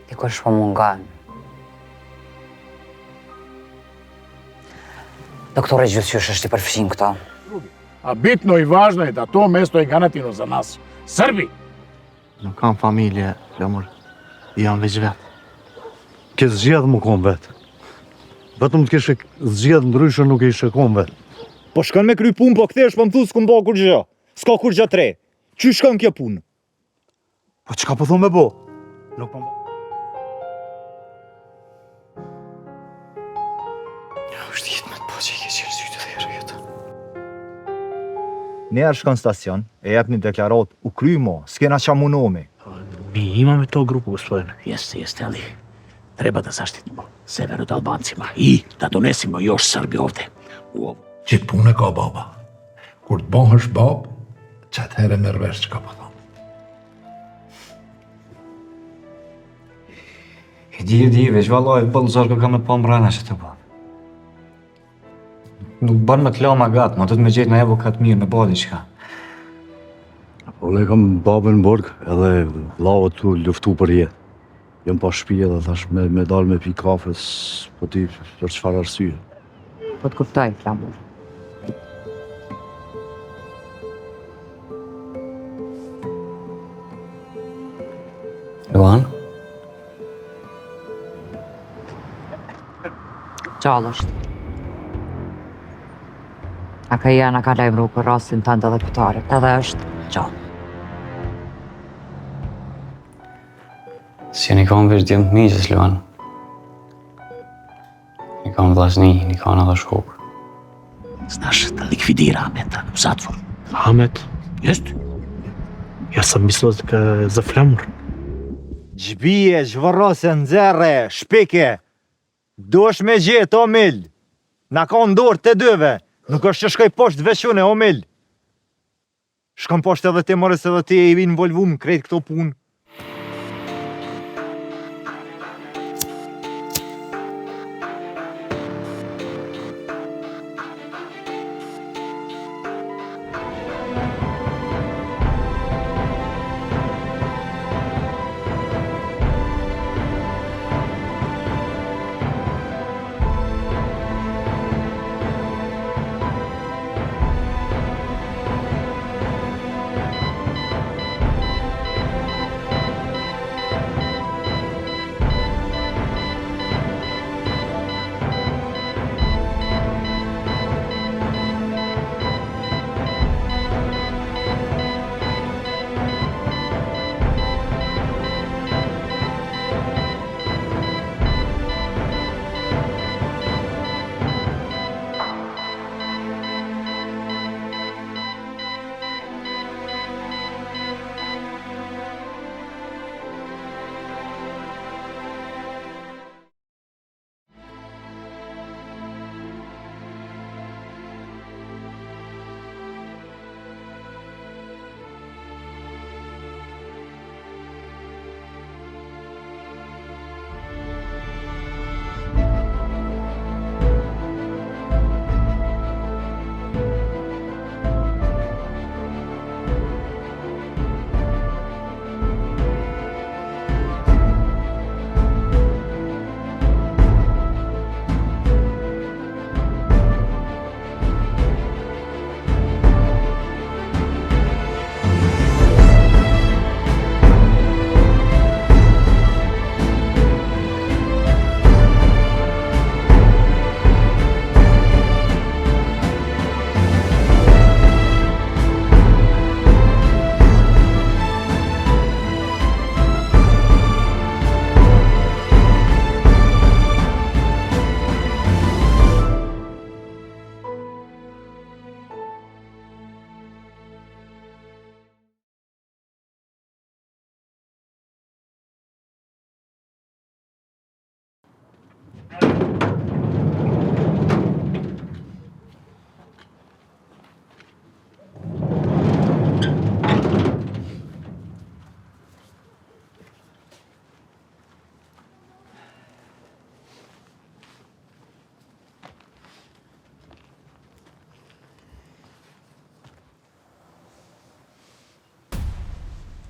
Dikush po mungon. Doktore, gjithçysh është i përfshim këto. A bitno i važno je da to mesto je garantirano za nas, Srbi. Nuk kam familje, Flamur. Jam veç vetë. Ke zgjedh më kom vetë. Vetëm të kishe zgjedh ndryshe nuk e ishe kom vetë. Po shkon me kry punë, po kthesh po më thu s'kum bo kur gjë. S'ka kur gjë tre. Qy shkon kjo punë? Po çka po thonë me bo? Nuk po... është jetë me të po që i ke qelë sytë dhe herë jetë. Ne shkon stacion, e jep një deklarat, u kry mo, s'kena qa munomi. Mi imame to grupu, gospodine. Jeste, ali treba da zaštitimo sever od Albancima i da donesimo još Srbi ovde. U ovo. Qitë punë e ka baba. Kur të bëhesh bab, qatë herë e merr vesh që ka po thonë. Di, veç vallaj, bëllë zarka ka me pa mbrana që të ba. Nuk bën me t'la ma gatë, ma të të me gjetë në avokat mirë, me badi qka. Po le kam babën në burg, edhe lavët tu luftu për jetë. Jam pa shtëpi edhe thash me dalë me pi kafes, po ti për çfarë arsye. Po të kuptoj, Flamur. Luan? Gjallë është. Akaja na ka lajmëru për rastin tënd edhe këtarit, edhe është gjallë. Si një kam vesh djemë të miqës, Luan. Një kam vllazni, një kam edhe shkokë. Znaš da likvidira Ahmeta u zatvor. Ahmet? Jest. Ja sam mislio za Flamur. Gjbije, zhvërose, nxerre, shpike. Duesh me gjetë, o mil. Na ka ndorë të dyve. Nuk është që shkoj poshtë veçune, o mil. Shkon poshtë edhe ti, mores edhe ti e i involvum krejt këto punë.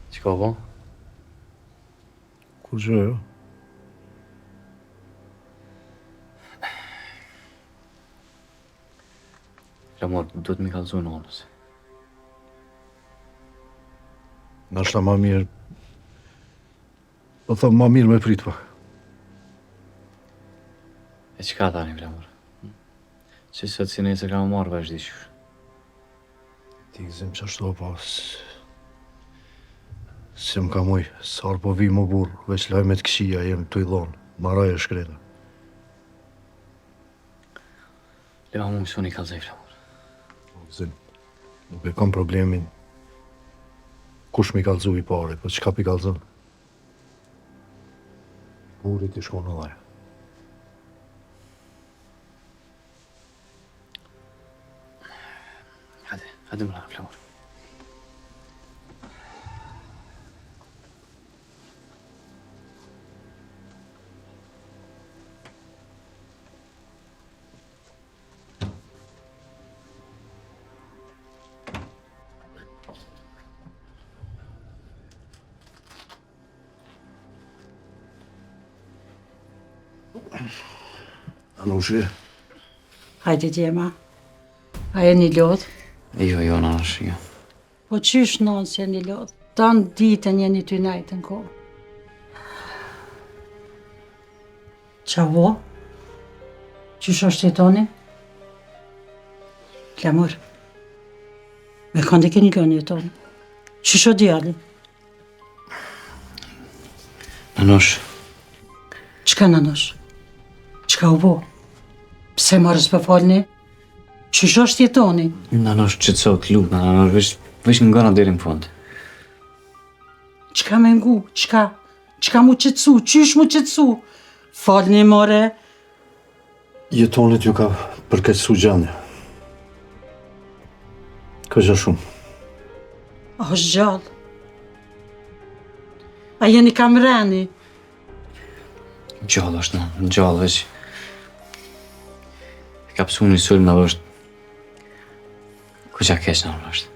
Që ka bo? Kur gjë jo? Flamor, duhet mi kallëzu nonës. Nashta ma mirë... Po thëmë ma mirë me prit pak. E qka tani, Flamor? Që sot si nejse ka më marrë vesh diqysh. Ti gëzim që ashtu, po... Si më ka muj, sarë po vi më burë, veç lajmet këshia jem të i dhonë, maraj e shkreta. Leva mu mësuni kallëzej, Flamor. Po gëzim, nuk e kam problemin. Kush mi kallëzu i pare, po qka pi kallëzën? Burit i shko në dhaj. Hadi më lanë, Flamor. Anushi, Hajde djema, a e një lodh? Jo, nanash, jo. Po qysh non se një lodh? Tanë ditën jeni ty najtë në kohë. Qa vo? Qysh është jetoni? Flamur, me këndi keni lënë jetoni. Qysh o djali? Nanosh, Qka nanosh? Qka u vo? Pse marrës për falni? Qysh është jetoni? nanosh qëtësot, lup, nanosh, vesh nga nga deri në fund. Qka me ngu? Qka mu qëtësu? Qysh mu qëtësu? Falni more? jetonit ju ka përkeqësu gjendja. Këgja shumë. A është gjallë? A jeni kamreni? Gjallë është, në gjallë, veç. E ka pësu një sulm në është. Ku qa keq në është.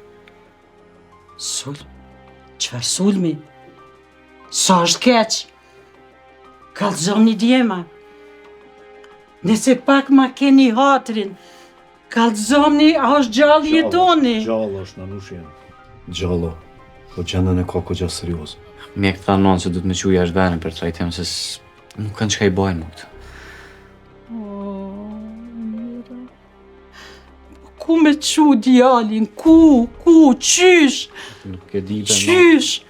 Sulm? Qfar sulmi? Sa është keq? Kallëzoni djema. Nëse pak ma keni hatrin, kallëzoni, a është gjallë jetoni? Gjallë është, Nanushi jam. Gjallë. Po gjendën e ka këgja serios. Mjek tha nonë se du të me quja është verin për trajtim, se nuk kanë qka i bajnë më këtë. Ku me qu djalin? Ku? Qysh? Nuk e di për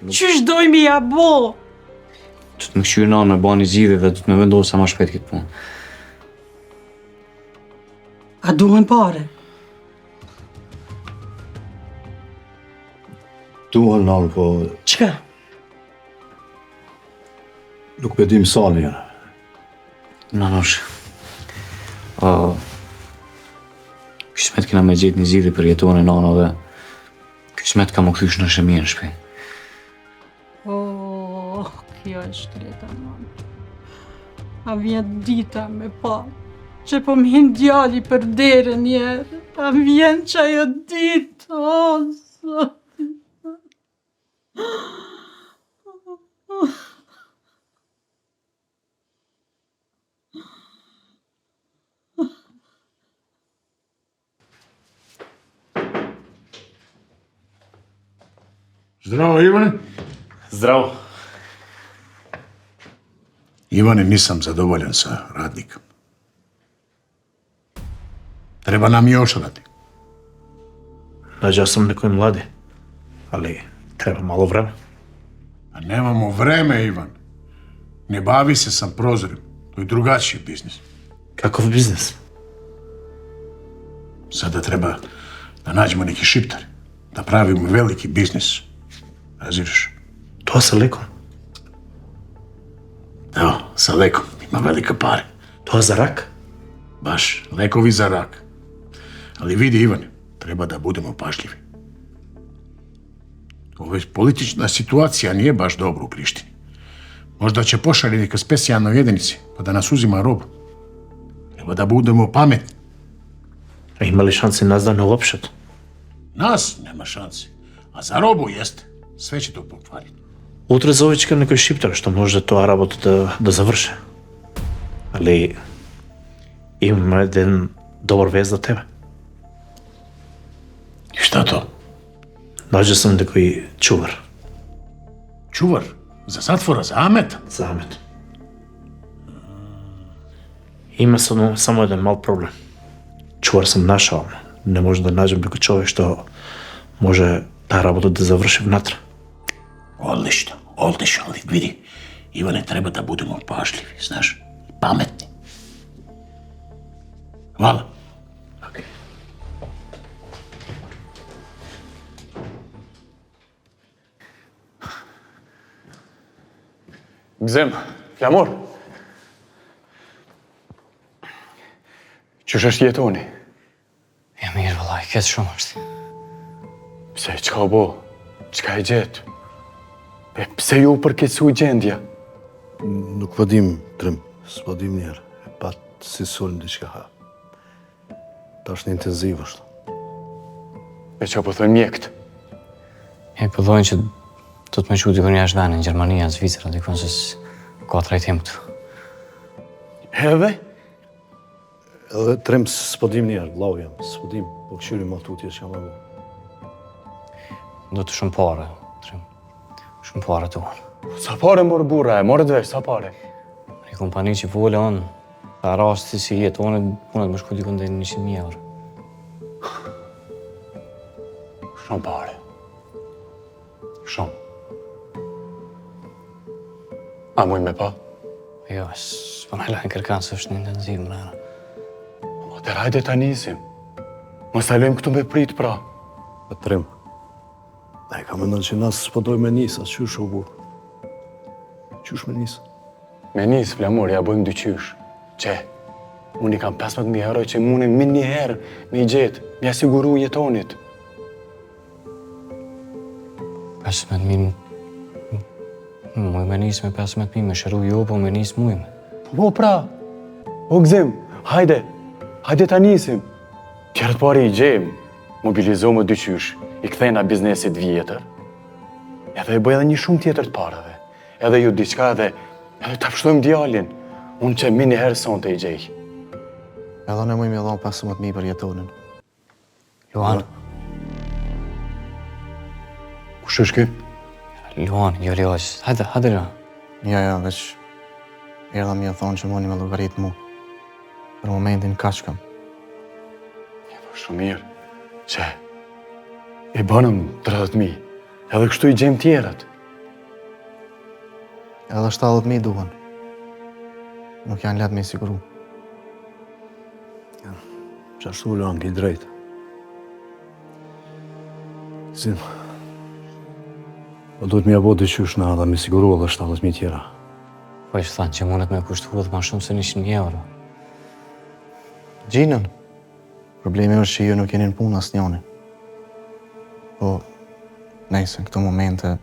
Qysh dojmë ja bo? Du të më këshyrë nonë me ba një zgjidhje dhe du të me vendosë sa ma shpejt këtë punë. A duhen pare? Duhen nanë, po Qka? nuk pe dim sa një. Nanosh, këshmet kena me gjetë një zgjidhje për jetone nano dhe këshmet ka më kthysh në shëmije në shpi. Kjo e shtreta, mamë. A vjen dita me pa, që po m'hin djali për derën njerë. A vjen që ajo ditë, zot. Zdravo, Ivane. Zdravo. Ivane, nisam zadovoljan sa radnikom. Treba nam još radnik. Nađao sam nekoj mladi, ali treba malo vremena. A nemamo vreme, Ivan. Ne bavi se sam prozorem. To je drugačiji biznis. Kakov biznis? Sada treba da nađemo neki šiptar. Da pravimo veliki biznis. Razumiješ? To sa likom? Evo, sa lekom. Ima velika pare. To za rak? Baš, lekovi za rak. Ali vidi, Ivane, treba da budemo pažljivi. Ova politična situacija nije baš dobra u Prištini. Možda će pošalje neka specijalna jedinice, pa da nas uzima robu. Treba da budemo pametni. A ima li šansi nas da ne uopšat? Nas nema šanse, a za robu jeste. Sve će to pokvariti. Утре зовеч към некој шиптар што може тоа работа да заврши. Али имаме еден добар вест за тебе. Šta to? Nađe sam da koji čuvar. Čuvar? Za zatvora, za Ameta? Zamet. Ima samo jedan mal problem. Čuvar sam našao. Ne možem da nađem neko čovjek što može ta работа da završi vnatra. Odlično, odlično, ali vidi, Ivane, treba da budemo pažljivi, znaš, pametni. Hvala. Gzim, flamur. Qysh është jetoni? Ja mirë, vëllaj, këtë shumë është. Pse, qka bo? Qka e gjetë? Pse ju përkecu gjendja? Nuk po dim, Trim, s'po dim njerë. E pat si sulm diçka ha. Ta është një intenziv është. E qa po thënë mjekët? E pëllojnë që do të me qu dikon jashtë vene, në Gjermania, në Zvicra, dikon se ka trajtim këtu. Edhe? Edhe Trim, s'po dim njerë, vlau jam, s'po dim, po këshyri ma tutje që jam e bo. Do të shumë pare, Trim. Shumë pare të unë. Sa pare morë burra e, morë dvesh, sa pare? Një kompani që vole unë, pa rasti si jetë, unë më shku dikon dhe 100.000 euro. Shumë pare. Shumë. A muj me pa? Jo, s'po në lajnë kërkan, se është një intenziv më rana. Atër hajde ta nisim. Mos ta lojmë këtu me prit pra. E Trim, ne ka mendon që nas s'po doj me nis, as qysh o burr. Qysh me nis? Me nis, flamur, ja bëjmë dyqysh. Që, unë i kam 15.000 euro që munim min një herë me i gjetë, me asiguru jetonit. 15.000... Muj me nis me 15.000, me shëru jo, po me nis muj me. Po pra, o gzim, hajde ta nisim. Tjerët pari i gjem, mobilizohë dyqysh, i kthejna biznesit vjetër. Edhe e bëj edhe një shumë tjetër të parave. Edhe ju diçka edhe ta pështojmë djalin. Unë që min një herë son të i gjej. Edhe në muj me dhon 15.000 për jetonin. Luan. Kush është ky? Luan, jo Leoq. Hajde Luan. Ja, veç erdha mi e thonë që moni me llogarit mu. Për momentin kaq kam. Shumë mirë. Që, i bënëm 30.000, edhe kështu i gjem tjerat. Edhe 70.000 duhen. Nuk janë letë me i siguru. Qashtu Luan, ki drejt. Zim, po duhet mi abo dyqysh na dhe mi siguru edhe 70.000 tjera. Po ishtë thanë që mundet me kushtu edhe ma shumë se 100.000 euro. Gjinën. Problemi është që ju nuk jeni në punë asë njoni. Po, nejse, në këto momente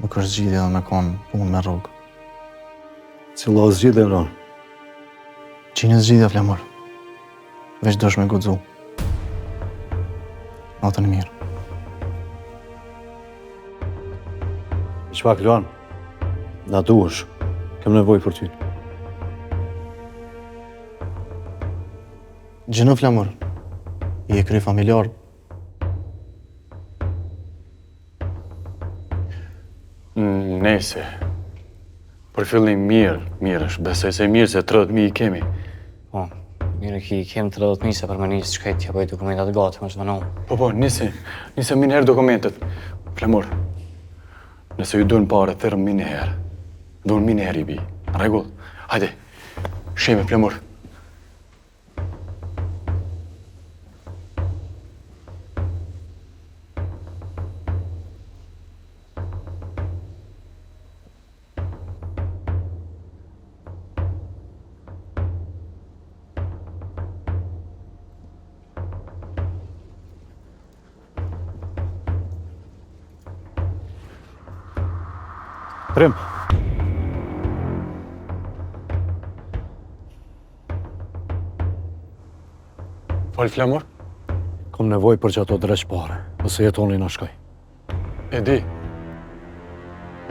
nuk është zgjidhje dhe me konë punë me rrugë. Cilla zgjidhje, Luan? Gjinën zgjidhja, flamur. Veç dosh me guxu. Natën mirë. Shpak, Luan, na duhesh. Kem nevoj për ty. Gjinën, flamur. I e kry familjar. Nese. Për fillim mirë është. Besoj se mirë se 30.000 i kemi. Po, mirë ki i kem 30.000 se për me njësë shkajt t'ja bëj dokumentat gati, më shtë vënohë. Po, nisi min herë dokumentet. Flamur, nëse ju duen pare, thërëm min herë. Duen min herë i bi. Regull, hajde, sheme, Flamur. Trim. Falë, Flamur. Kom nevoj për që ato dreq pare, ose jetoni në shkaj. E di.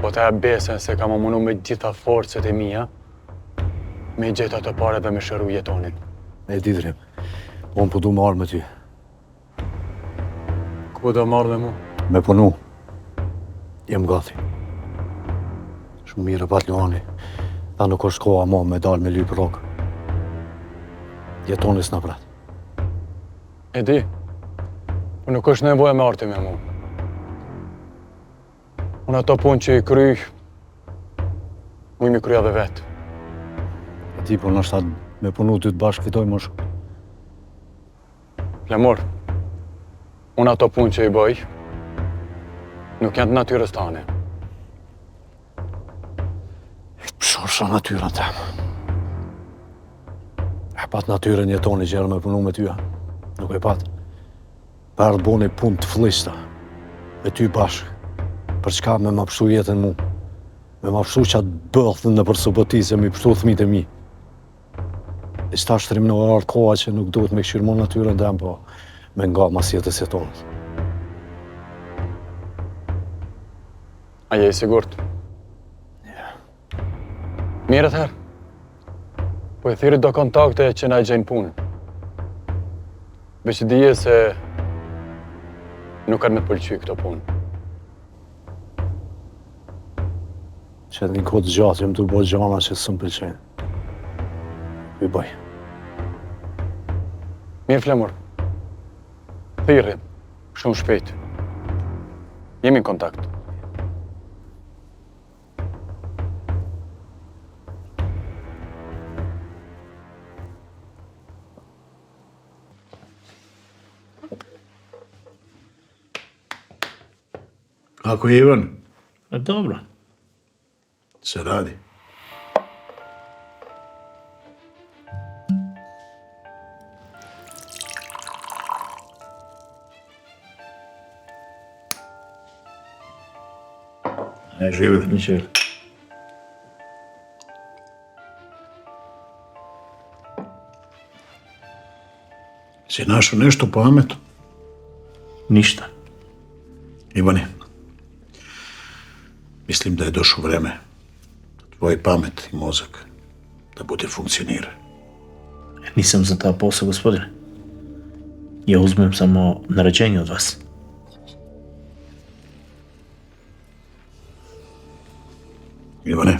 Po të e besen se kam amunu me gjitha forcet e mija, me gjitha të pare dhe me shëru jetonin. E di, Trim. Unë po du marrë me ty. Ku do marrë me mu? Me punu. Jem gati. Shumë mirë pat Luani. Ta nuk është koha mo me dalë me lypë rogë. Jetoni s'na prat. E di, po nuk është nevojë me arti me mu. Unë ato punë që i kryj, mu i mi kryja dhe vetë. E ti, po nështë me punu ty të bashkë fitoj më shumë. Flemur, unë ato punë që i bëj, nuk janë të natyrës tane. Shorsha natyrën temë. E pat natyrën jetoni që erë me punu me tyja. Nuk e pat. Për të boni punë të flishta. Me ty bashkë. Për çka me ma pështu jetën mu. Me ma pështu qatë bëllëthën në për subotizë e mi pështu thmit e mi. E qëta shtrim në artë koha që nuk duhet me këshirë mu natyrën temë, po me nga mas jetës jetonës. A je i sigurt? Mirë atëherë. Po e thiri do kontakte që na i gjenë punë. Beqë dije se nuk kanë me pëlqy këto punë. Që një kodë gjatë jem të bëjë gjana që së më pëlqenë. I bëj. Mirë Flemur. Thiri, shumë shpejt. Jemi në kontakt. Kako je Ivan? Dobro. Se radi. Ne živjeli. Ne živjeli. Si našao nešto pametno? Ništa. Ivane, mislim da je došlo vreme da tvoj pamet i mozak da bude funkcionira. Nisam za ta posao, gospodine. Ja uzmem samo naređenje od vas. Ivane,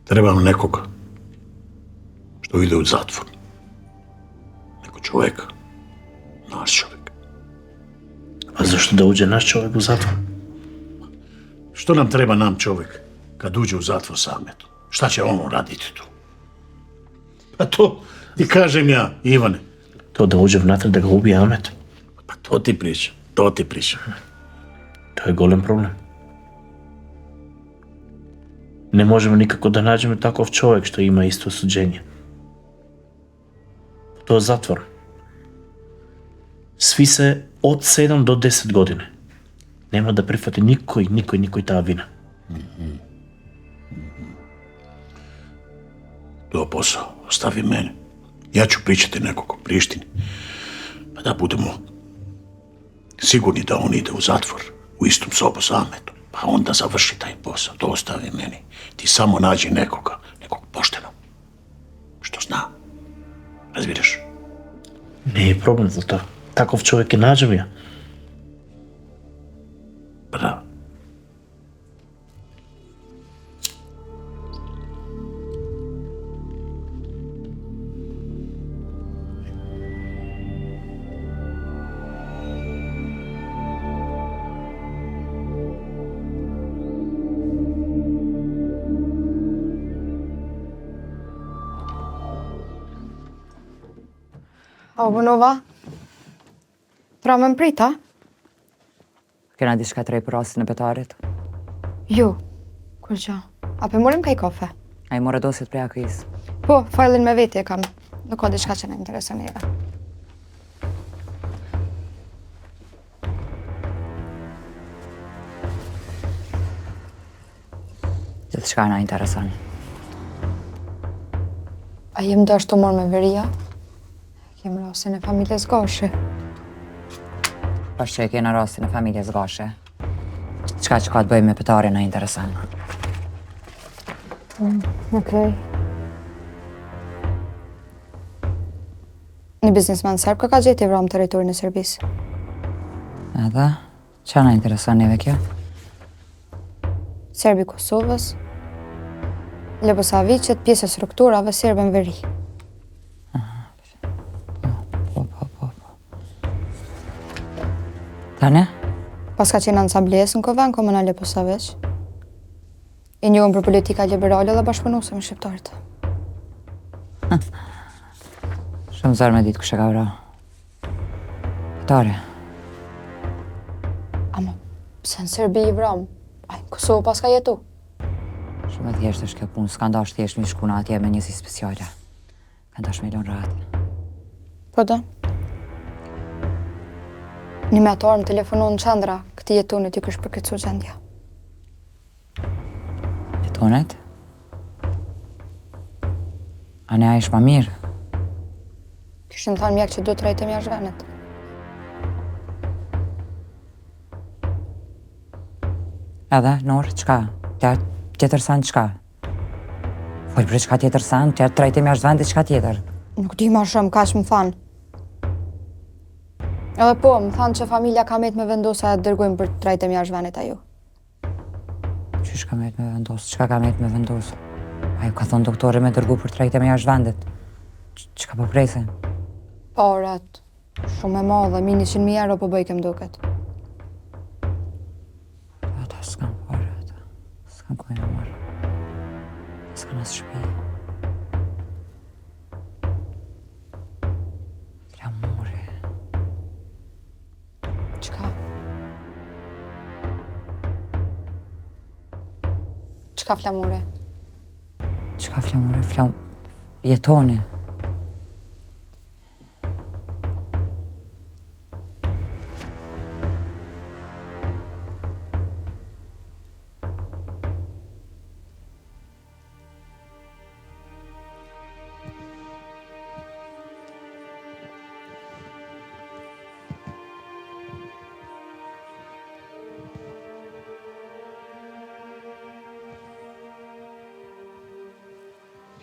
trebam nekog što ide u zatvor. Neko čovjek, naš čovjek. A zašto da uđe naš čovjek u zatvor? Što nam treba nam čovjek kad uđe u zatvor sa Ahmetom? Šta će on raditi tu? Pa to ti kažem ja, Ivane. To da uđe vnatra da ga ubije Ahmet? Pa to ti pričam, to ti pričam. To je golem problem. Ne možemo nikako da nađemo takav čovjek što ima isto osuđenje. To je zatvor. Svi se od 7 do 10 godine. Nema da prihvati nikoj ta vina. To posao, ostavi mene. Ja ću pričati nekog u Prištini. Pa da budemo sigurni da on ide u zatvor, u istom sobu s Ahmetom. Pa onda završi taj posao, to ostavi meni. Ti samo nađi nekog poštenog, što zna. Razviraš? Nije problem za to. Takav čovjek je nađem ja. Bravo. O, bunova? Pra me mprita? Kena diçka të re për rastin e betarit? Jo, kur qa? A pe morim kaj kafe? A i more dosjet prej akris? Po, failin me veti e kam. Nuk ka diçka që në interesën neve. Gjithë shka na interesan. A jem dash të morë me veria? Kem rastin e familjes Gashe. Pas që e kena rastin e familjes Gashe. Qka që ka të bëjmë me pëtari na interesan. Okej. Një biznismen serb ka gjeti vram territorin e Serbisë. Edhe, që na intereson neve kjo? Serbi Kosovës, Lebosavicet, pjesë e strukturave serbe në veri. Po. Tane? Pas ka qenë ansamblesë në Kovan, komuna Leposavic. I njohën për politika liberale dhe bashkëpunuse me shqiptarët. Shumë zërë me ditë kështë ka vra. Këtare. Ama, pse në Serbi i vram? Aj, në Kosovë pas ka jetu. Shumë e thjeshtë është kjo punë, s'ka ndash thjesht mi shkuna atje me njësi speciale. Ka ndash me lon ratë. Po da. Një metarë më telefonon në qendra, këti jetonit i kësh përkëtsu gjendja. Jetonet? A ne a ish ma mirë? Këshin thonë mjek që do të rejtë mja zhvenet. Edhe, Nor, qka? Tjetër sen qka? Folë për qka tjetër sen, tjetër trajtim jashtë vendit qka tjetër? Nuk di ma shumë, ka që më thanë. Edhe po, më thanë që familja ka met me vendosa e dërgojmë për trajtim jashtë vendit aju. Qysh ka met me vendos? Qka ka met me vendos? Ajo ka thonë doktore me dërgu për trajtim jashtë vendit. Qka po presin? Paret, shumë e madhe, mini 100.000 euro po bëjkem duket. Ata s'kam pare, ata. S'kam kojnë në marë. S'kam asë shpi. Flamuri. Qka? Qka flamuri? Qka flamuri? Jetoni.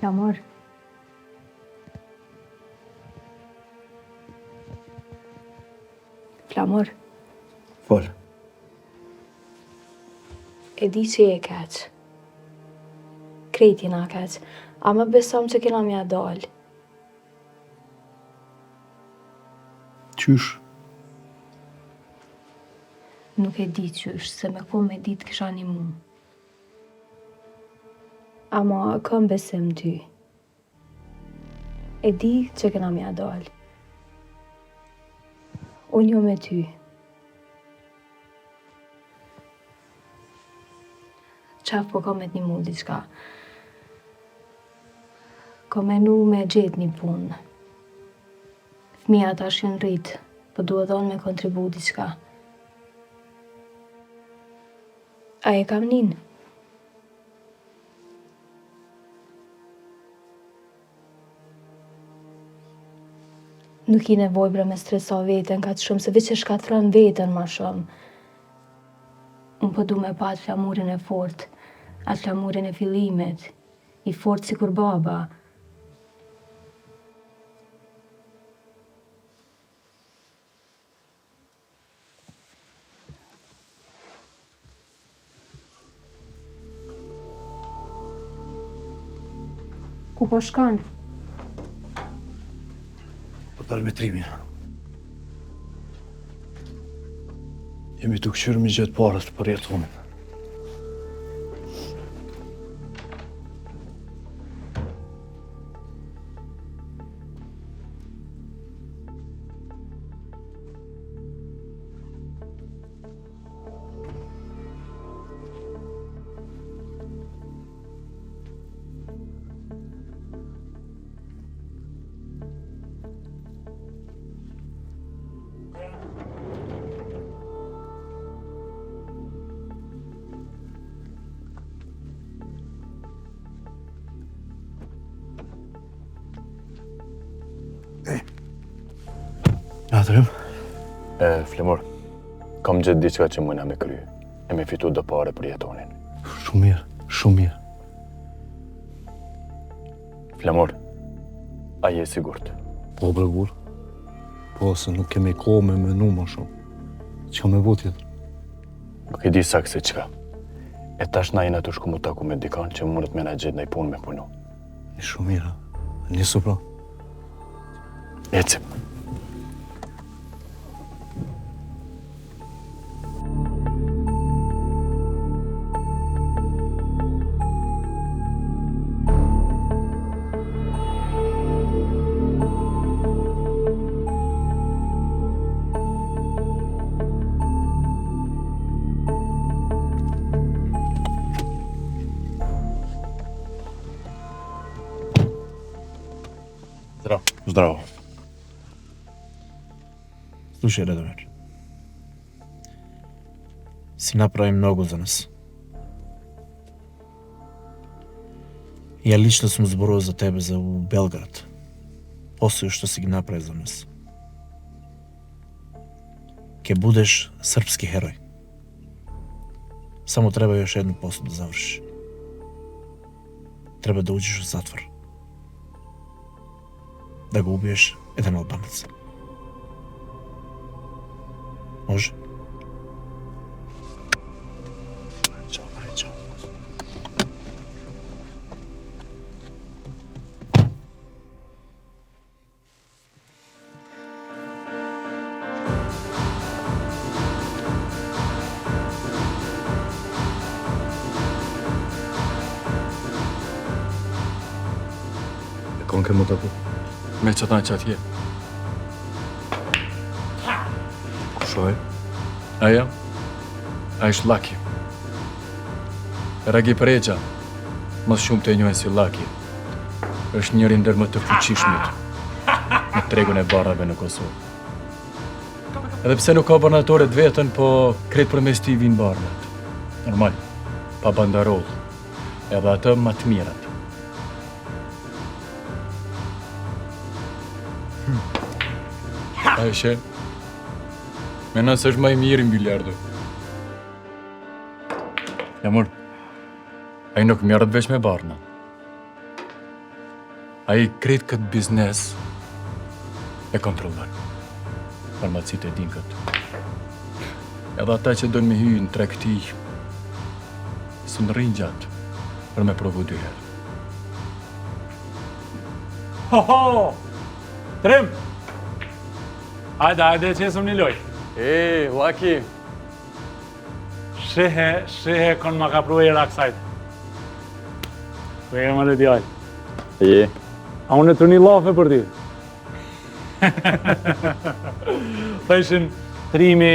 Flamur. Flamur. Fol. E di që e keq. Krejt jena keq. Ama besom që kena mja dal. Qysh? Nuk e di qysh, se me ko me dit kisha një mu. Ama kam besim ty. E di që kena mja dal. Unë jo me ty. Qaf po kam me t'ni mu diçka. Kam menu me gjet një punë. Fëmija ta shën rrit, po duhet dhonë me kontribu diçka. A e kam nin? Nuk i nevoj bre me stresa veten ka të shumë, se veç e shkatron veten ma shumë. Unë po du me pa atë flamurin e fort, atë flamurin e fillimit, i fort si kur baba. Ku po shkon? Po të arbitrimin. Jemi të këshyrë mi gjithë parës për jetonin. Atërim? Flamur, kam gjithë diçka që mëna me kry. E me fitu do pare për jetonin. Shumë mirë, shumë mirë. Flamur, a je sigurt? Po bregur. Po se nuk kemi kohë me menu më shumë. Çka me bo tjetër? Nuk e di sakse çka. E tash na jena të shku mu taku me dikan që mundet me na gjetë në i punë me punu. Një shumë mira. Nisu pra. Ecim. Zdravo. Слушай, Радомир. Си направи много за нас. Я лично сум зборувал за тебе за Белград. После што си ги направи за нас. Ке будеш српски херој. Само треба још едно посол да завршиш. Треба да уđеш у затвор. Да го убиеш еден албанец. Може? Kon ke mu taku? Me qëta që atje. Kushoj? Aja? A ishtë Laki. Ragi Preqa, mas shumë të njohen si Laki, është njëri ndër më të fuqishmit në tregun e barave në Kosovë. Edhe pse nuk ka barnatore të vetën, po kretë për mes ti vinë barnat. Normal, pa bandaroll, edhe atë më të mirat. A ishe? Mena se është ma i mirë në biljardo. Jamur, a i nuk mjarët veç me barna. A i kretë këtë biznes e kontrollon. Farmacit e din këtë. Edhe ata që dojnë me hyjë në tregti, së në rrinë gjatë për me provu 2 herë. Ho, ho! Trim! Hajde, që jesëm një loj. Laki! Shehe kon ma ka pru e raksajt. Ku e më dhe djallë. A unë e të një lafe për ti. Thëshin, Trimi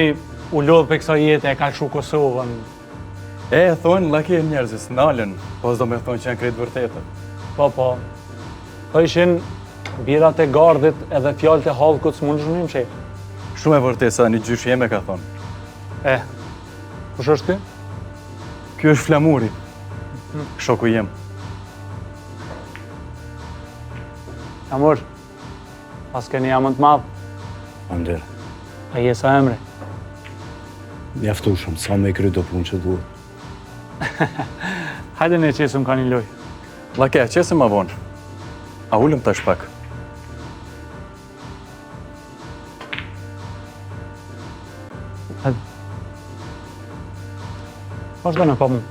u lodhë për kësa jetë e ka shu Kosovën. Thonë, Laki e njerëzis, nalën, po s'do me thonë që janë kretë vërtetë. Po. Thëshin, birat e gardit edhe fjallët e halkut s'mund shumë një mshef. Shumë e vërtetë sa një gjysh jeme ka thonë. Kush është ty? Ky është Flamuri, shoku jem. Amor, pas keni jamën të madhë. Ander, A je sa emri? mjaftushëm, sa me i kry do punë që duhet. Hajde ne qesëm ka një loj. Laki, qesëm ma vonë. A ullëm tash pak. Hajde. Vazhdo në pa mu.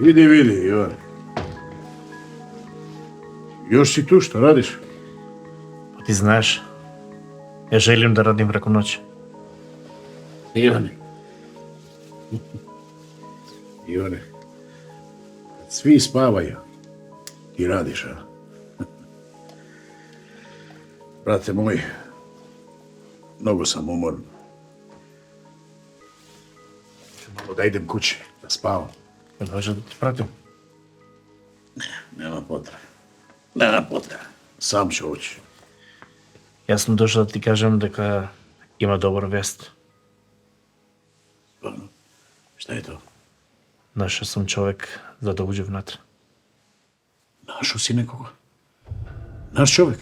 Vidi, Ivane. Još si tu, što radiš? Pa ti znaš, ja želim da radim preko noći. Ivane, kad svi spavaju, ti radiš, a? Brate moj, mnogo sam umoran. Malo da idem kući, da spavam. Jel hoćeš da ti pratim? Nema potrebe. Sam ću ući. Јас сум дошол да ти кажам дека Ima dobar vest. Šta je to? Našao sam čovjek za da uđe vnatra. Našao si nekoga? Naš čovjek?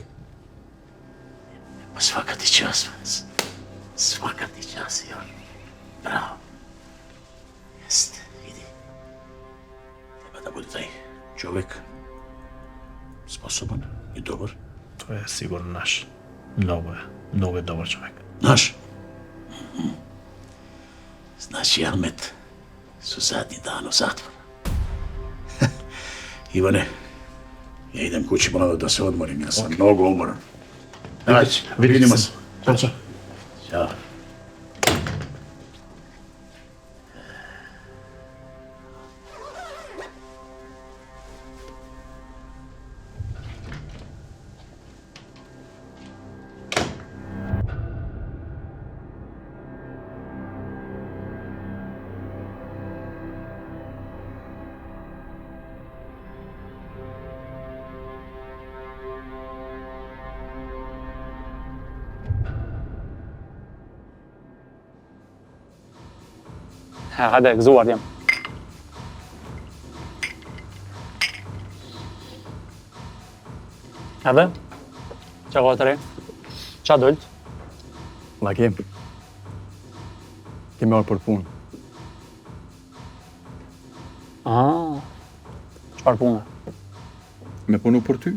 Pa svaka ti čas, Vans. Svaka ti čas, Ivan. Bravo. Jeste, vidi. Treba da bude taj čovjek sposoban i dobar. To je sigurno naš. Mnogo je dobar čovjek. Naš? Znači, Ahmet, su zadnji dan u zatvoru. Ivane, ja idem kući malo da se odmorim, ja sam mnogo umoran. Ajde, vidimo se. Ćao, čao. Ćao. Hade, gëzuar jam. Edhe? Qa ka të re? Qa dojt? La kemi arë për punë. Qfar punë? Me punu për ty?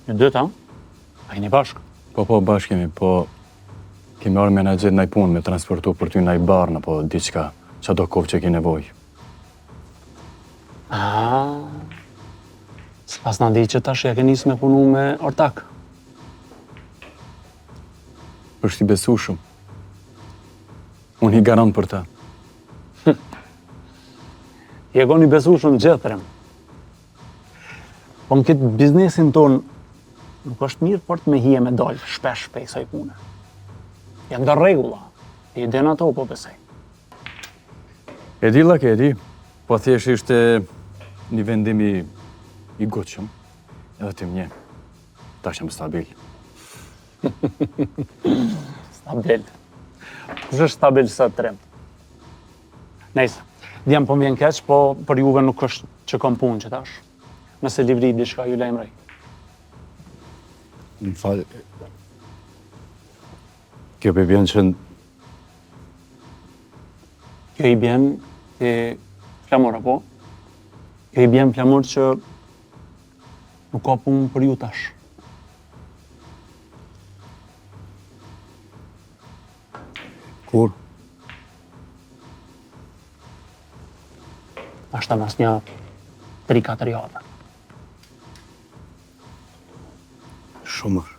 Një dytë, a jeni bashkë? Po, bashkë kemi, po kemi arë me na gjithë naj punë, me transportu për ty naj barnë, apo diçka, qa do kohë që ki nevoj. S'pas në di që tash ja ke nisë me punu me ortak. Është i besu shumë. Unë i garant për ta. Je kon i besu shumë gjithërem. Po në këtë biznesin tonë, nuk është mirë për të me hije me dalë shpesh pe kësaj pune. Janë dhe regula, i den ato po besej. E di, lake, e di. Po thjesht ishte një vendimi i goqëm, edhe të mje. Ta shem stabil. Stabil. Kush është stabil së të tremt? Nejse, djem po m'vjen keq, po për juve nuk është që kom punë që tash. Nëse livri diçka ju lejmërej. Në falë, kjo për bjen që... Kjo i bjen e flamur, apo? Kjo i bjen flamur që nuk ka punë për ju tash. Kur? Ashta mas një 3-4 javë. Shumër.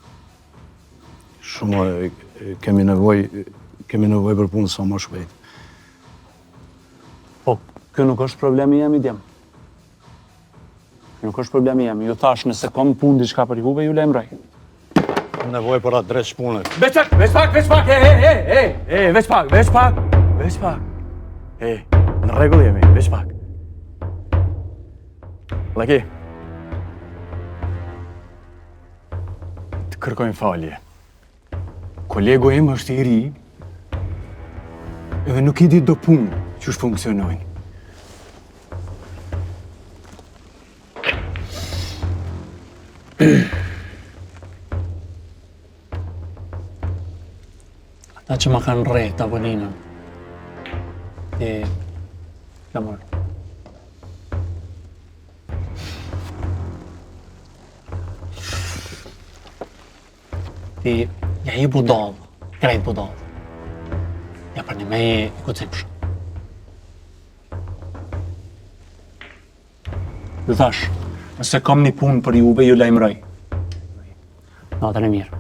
Shumër, kemi nevoj për punë sa më shpejt. Po, kjo nuk është problemi jemi, djem. Nuk është problemi jemi. Ju thash nëse kom punë diçka për juve, ju lejmërej. Nevoj për atë dreç punët. Veç pak, veç pak. Në rregull jemi, veç pak. Laki, të kërkojmë falje. Kolegu im është i ri, edhe nuk i di do punë që është funksionojnë. Ata që ma kanë rre të aboninën, e flamur. Ti, ja i budal, krejt budal. Ja për një me i kucimshë. Ju thash, nëse kam një punë për juve, ju lajmëroj. Natën e mirë.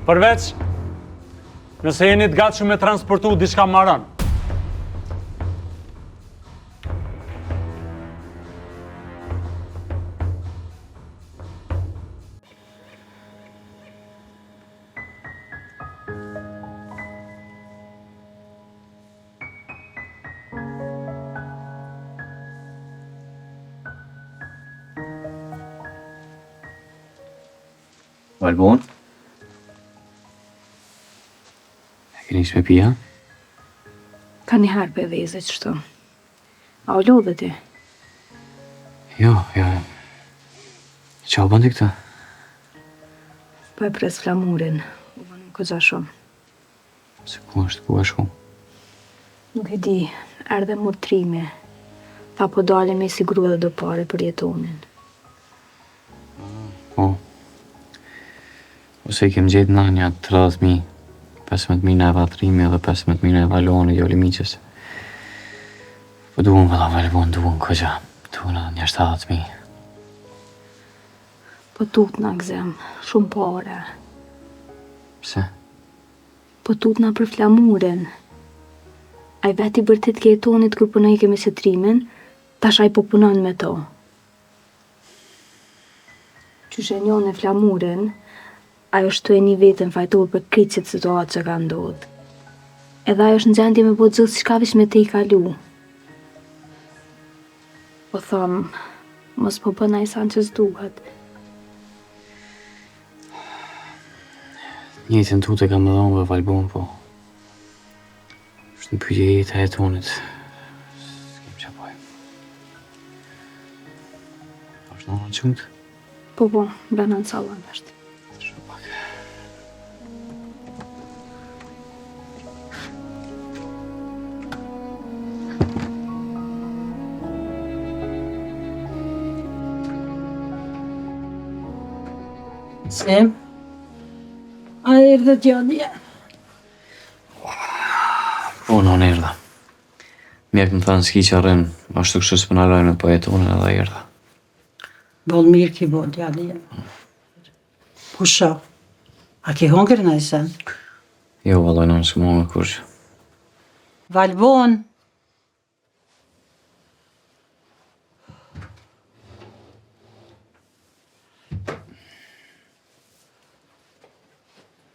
Përveç, nëse jeni të gatshëm me transportu diçka marrën. Valbon? Keni me pija? Ka një herë për veze qështu. A u lodhe ti? Jo. Qa u bëndi këta? Po e pres flamurin. U bënë këgja shumë. Se ku është shumë? Nuk e di, erdhe murtrimi. Tha po dalim me siguru edhe do pare për jetonin. Po. Ose i kem gjetë në një 30.000, 15.000 e vatrimi dhe 15.000 e valoni djoli miqës. Po duhen vëlla Valbon, duhen këgja. Duhen edhe një 70.000. Po tut na gzem, shumë pare. Pse? Po tut na për flamurin. Ai veti vërtet ke jetonit kur punoj ke me setrimin, tash ai po punon me to. Qyshe njone flamurin, ajo shtu e një vetën fajtor për kryqit situatë që ka ndodhë. Edhe ajo është në gjendje me po gjithë shka vish me te i kalu. Po thamë, mos po bëna i sanë që s'duhet. Njëtën tu të kam më dhonë për Valbon, po. është një pyetje jetë e jetonit. S'kem që poj. është në në qëndë? Po, brana në salon është. Sem, a erdhe djallje? Po, në erdha. Mjek më thanë s'ki që arren, ashtu kështë s'pë në lojnë me po jetonin edhe erdha. Bol mirë ki bo djallje. Pusha, a ki hongër në i sen? Jo, valoj në s'ku më kurqë. Valbon,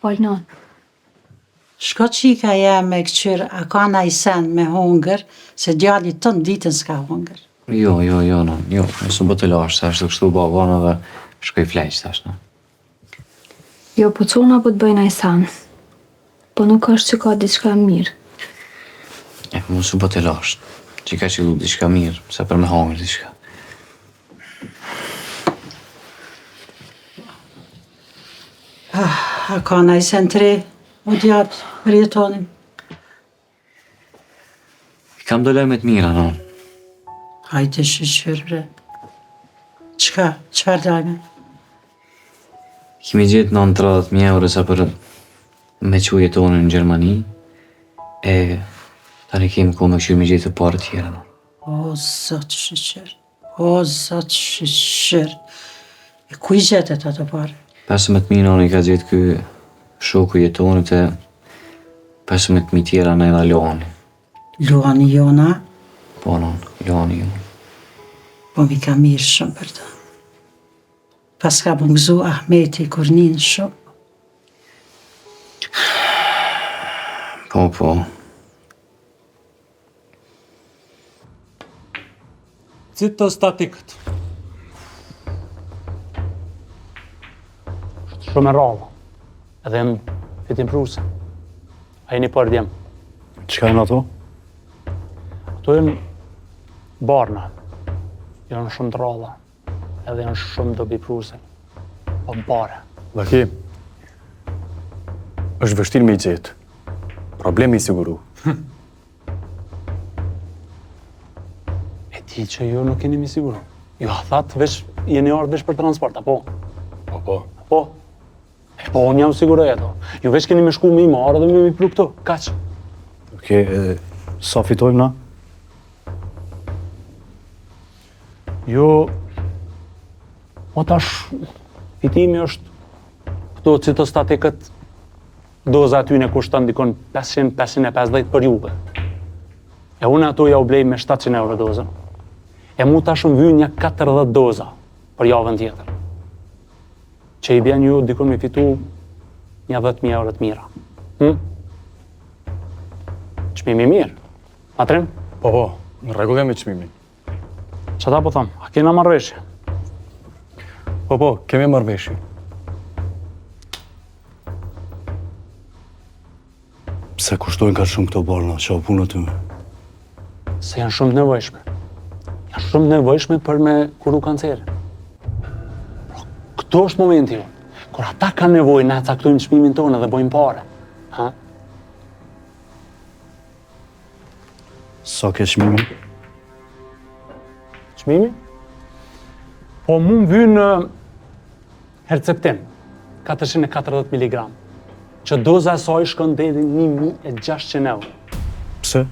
Valnon. shko qika jam me këqyr, a ka na i sen me hongër, se djalli tënë ditën s'ka hongër. Jo, nësë më të lash, se është kështu babana dhe shkoj fleq, tash, në. Jo, po cona po të bëjnë a i sanë. Po nuk është që ka diçka mirë. E, po mësë më të lash, që ka që du diçka mirë, se për me hangër diçka. A ka na i sen 3, o djatë, për jetonin. Kam do lojmet mira, në. Hajde shqyre. Qfar dajme? Kemi gjetë në 30.000 euro sa për me që jetonin në Gjermani, e tani kemi ku me këshirë me gjetë të parë tjera, në. O, zotë shqyre. O, zotë shqyre. E ku i gjetet ato parë? 15.000 në i ka gjetë ky shoku jetonit e 15.000 tjera në edha Luani. Luani jona? Po, në, Luani jona. Po mi ka mirë shumë për ta. Pas ka më gëzu Ahmeti Kurnin shumë. Po. Citostatikët. Shumë e rralla. Edhe jem fitim pruse. A jeni për djem. Qka e në ato? Ato jenë barna. Janë shumë të rralla. Edhe janë shumë dobi pruse. Po bare. Laki, është vështirë me i gjetë. Problemi i siguru. E ti që ju nuk keni mi siguru. Jo, thatë veç, jeni ardhë veç për transport, apo? Po. Po, unë jam sigur e ato. Ju veç keni me shku me i marë dhe me mi pru këto, kaq. Okej, sa fitojmë na? Jo, o tash, fitimi është këto citostatikët doza aty në kushton dikon 500-550 për juve. E unë ato ja u blej me 700 euro dozën. E mu tash më vynë një 40 doza për javën tjetër. Që i bjen ju dikon me fitu një 10.000 euro të mira. Çmimi mirë. Matrim? Po, në rregull jam me çmimin. Çfarë po them? A kena marrëveshje? Po, kemi marrëveshje. Pse kushtojnë ka shumë këto barna, që o punë aty me? Se janë shumë të nevojshme. Janë shumë të nevojshme për me kuru kancerin. Këto është momenti ju. Kur ata kanë nevojë, na caktojmë çmimin tonë dhe bojmë pare. Ha? Sa ke çmimin? Çmimi? Po mu më vynë Herceptin, 440 mg, që doza e saj shkon deri 1.600 euro. Pse?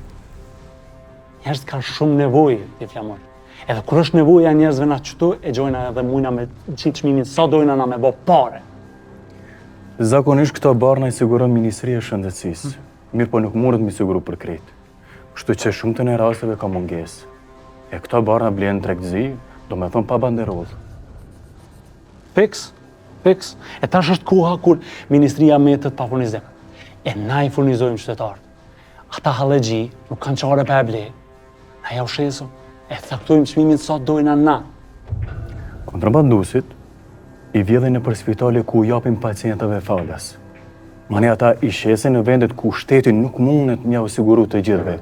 Njerëzit kanë shumë nevojë, ti flamur. Edhe kur është nevoja njerëzve na qëtu, e gjojna edhe mujna me qitë çmimin sa dojna na me bo pare. Zakonisht këto barna i siguron Ministria e Shëndetësisë. Mirë po nuk mundet mi siguru për krejt. Kështu që shumë të në rasteve ka mungesë. E këto barna blenë tregtëzi, do me thonë pa banderollë. Fiks. E tash është koha kur Ministria metet pa furnizim. E na i furnizojmë qytetarët. Ata hallegji nuk kanë çare pa e ble. Na ja u shesu. E thaktojmë çmimin sa dojna na. Kontrabandusit i vjedhin në për spitale ku japin pacientëve falas. Mani ata i shesin në vendet ku shteti nuk mundet mja u siguru të gjithve.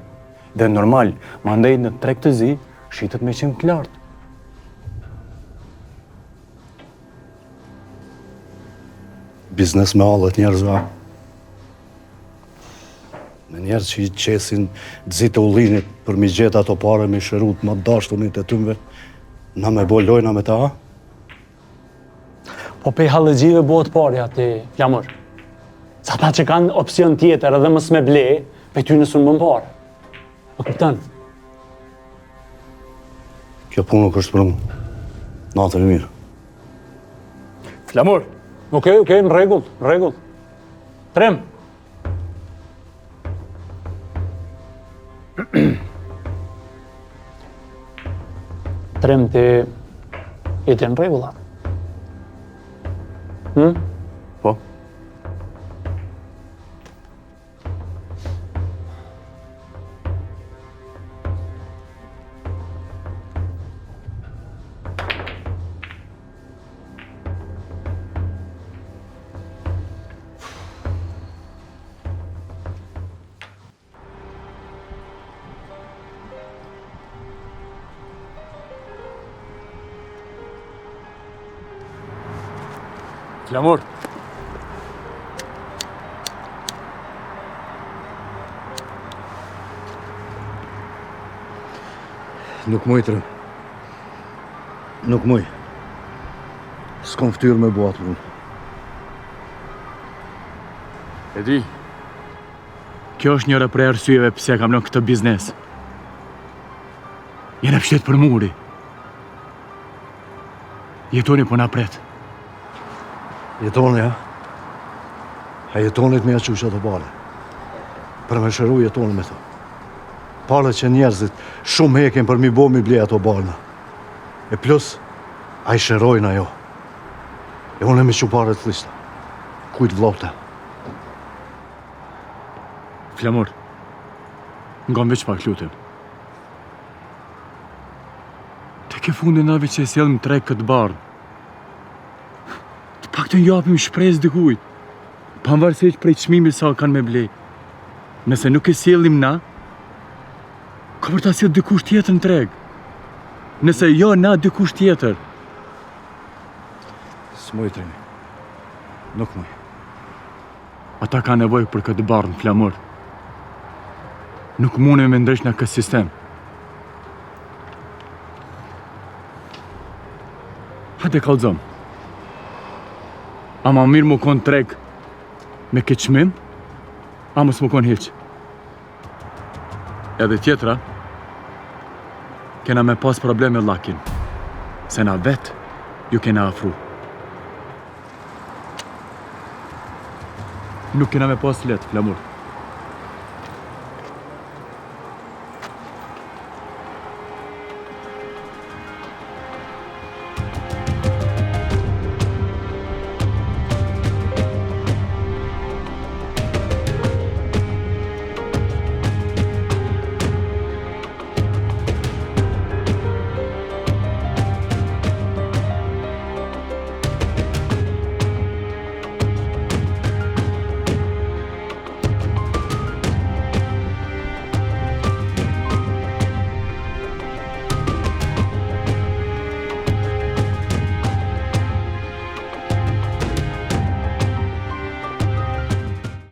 Dhe normal, mandej në tregtëzi, shitet me qenë klart. Biznes me allët njerëzve. Me njerëz që i qesin dzitë ullinit për mi gjetë ato pare me shërut më dashtunit e tymve, na me bo lojna me ta? Po pe hallegjive bëhet parja ti flamur. Sa ta që kanë opsion tjetër edhe mos me ble, pe ty nësë në bën parë. Po kupton? Kjo punë nuk është për mu. Natën e mirë. Flamur! Okej, në rregull. Trem. Trem ti e të në rregulla. Po. Flamur. Nuk muj, Trem. Nuk muj. S'kom ftyrë me bo atë punë. E di, kjo është njëra prej arsyeve pse kam në këtë biznes. Jene pështet për muri. Jetoni po na pret. Jetoni, ja? A jetonit me aqu që të bale. Për me shëru jetoni me të. Pale që njerëzit shumë heken për mi bo mi ble ato balna. E plus, a i shërojnë ajo. E unë e me që pare të lista. Kujt vlopte. Flamur, ngam veç pak lutem. Te ke fundin nave që e sjellëm treg këtë bardh. Të pak të njapim shpresë dikujt, pavarësisht prej çmimit sa kanë me blej. Nëse nuk e sjellim na, ka për ta sjell dikush tjetër në treg. Nëse jo na dikush tjetër. S'muj, Tremi. Nuk muj. Ata ka nevojë për këtë bardh në Flamur. Nuk mune me ndresh në këtë sistem. Hajde kallëzom. Ama mirë më konë treg me këtë çmim, ama s'më konë hiq. Edhe tjetra, kena me pas probleme lakin, se na vetë ju kena afru. nuk kena me pas let, flamur.